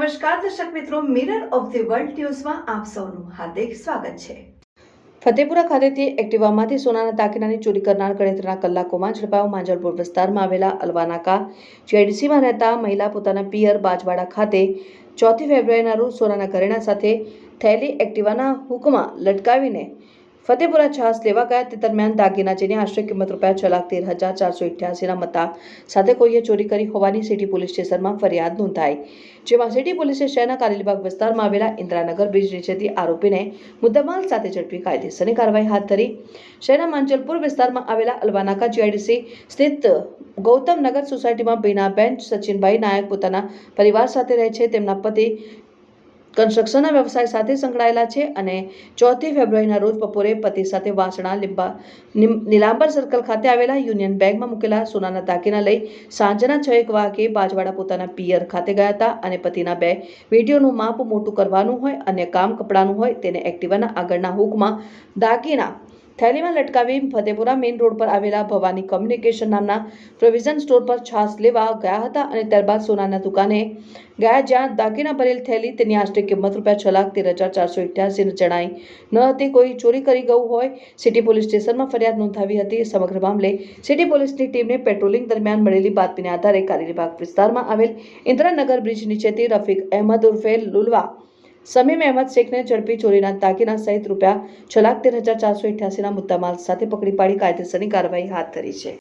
નમસ્કાર દર્શક મિત્રો, મિરર ઓફ ધી વર્લ્ડ ન્યૂઝમાં આપ સૌનું હાર્દિક સ્વાગત છે। ફતેપુરા ખાતેથી એક્ટિવામાંથી સોનાના દાગીનાની ચોરી કરનાર ગણતરીના કલાકોમાં ઝડપાયો। માંજલપુર વિસ્તારમાં આવેલા અલવાનાકા જીઆઈડીસીમાં રહેતા મહિલા પોતાના પિયર બાજવાડા ખાતે 4 ફેબ્રુઆરીના રોજ સોનાના ઘરેણા સાથે થયેલી એક્ટિવાના હુકમાં લટકાવીને ફતેપુરા છાસ લેવા ગયા। તે દરમિયાન દાગીના જેની આશરે કિંમત ₹13,488ના મત્તા સાથે કોઈએ ચોરી કરી હોવાની સિટી પોલીસ સ્ટેશનમાં ફરિયાદ નોંધાઈ, જેમાં સિટી પોલીસે શહેરના કારેલીબાગ વિસ્તારમાં આવેલા ઇન્દ્રાનગર બ્રિજ નીચેથી આરોપીને મુદ્દામાલ સાથે ઝડપી કાયદેસરની કાર્યવાહી હાથ ધરી। શહેરના માંજલપુર વિસ્તારમાં આવેલા અલવાનાકા જીઆઈડીસી સ્થિત ગૌતમનગર સોસાયટીમાં બીનાબેન સચિનભાઈ નાયક પોતાના પરિવાર સાથે રહે છે। તેમના પતિ કન્સ્ટ્રક્શનના વ્યવસાય સાથે સંકળાયેલા છે અને 4 ફેબ્રુઆરીના રોજ બપોરે પતિ સાથે વાસણા નીલાંબર સર્કલ ખાતે આવેલા યુનિયન બેંકમાં મૂકેલા સોનાના દાગીના લઈ સાંજના 6 વાગે બાજવાડા પોતાના પિયર ખાતે ગયા હતા અને પતિના 2 વિડીયોનું માપ મોટું કરવાનું હોય અન્ય કામ કપડાનું હોય તેને એક્ટિવાના આગળના હુકમાં દાગીના થેલીમાં લટકાવી ફતેપુરા મેઇન રોડ પર આવેલા ભવાની કોમ્યુનિકેશન નામના પ્રોવિઝન સ્ટોર પર છાસ લેવા ગયા હતા અને ત્યારબાદ સોનાના દુકાને ગયા, જ્યાં દાગીના ભરેલ થેલી તેની આશરે કિંમત ₹6,13,488 જણાઈ ન હતી। કોઈ ચોરી કરી ગયું હોય સિટી પોલીસ સ્ટેશનમાં ફરિયાદ નોંધાવી હતી। સમગ્ર મામલે સિટી પોલીસની ટીમને પેટ્રોલિંગ દરમિયાન મળેલી બાતમીના આધારે કારેલીબાગ વિસ્તારમાં આવેલ ઇન્દ્રાનગર બ્રિજ નીચેથી રફીક અહેમદ ઉર્ફે લુલવા સમીમ અહેમદ શેખને ઝડપી ચોરીના દાગીના સહિત ₹6,13,488ના મુદ્દામાલ સાથે પકડી પાડી કાયદેસરની કાર્યવાહી હાથ ધરી છે।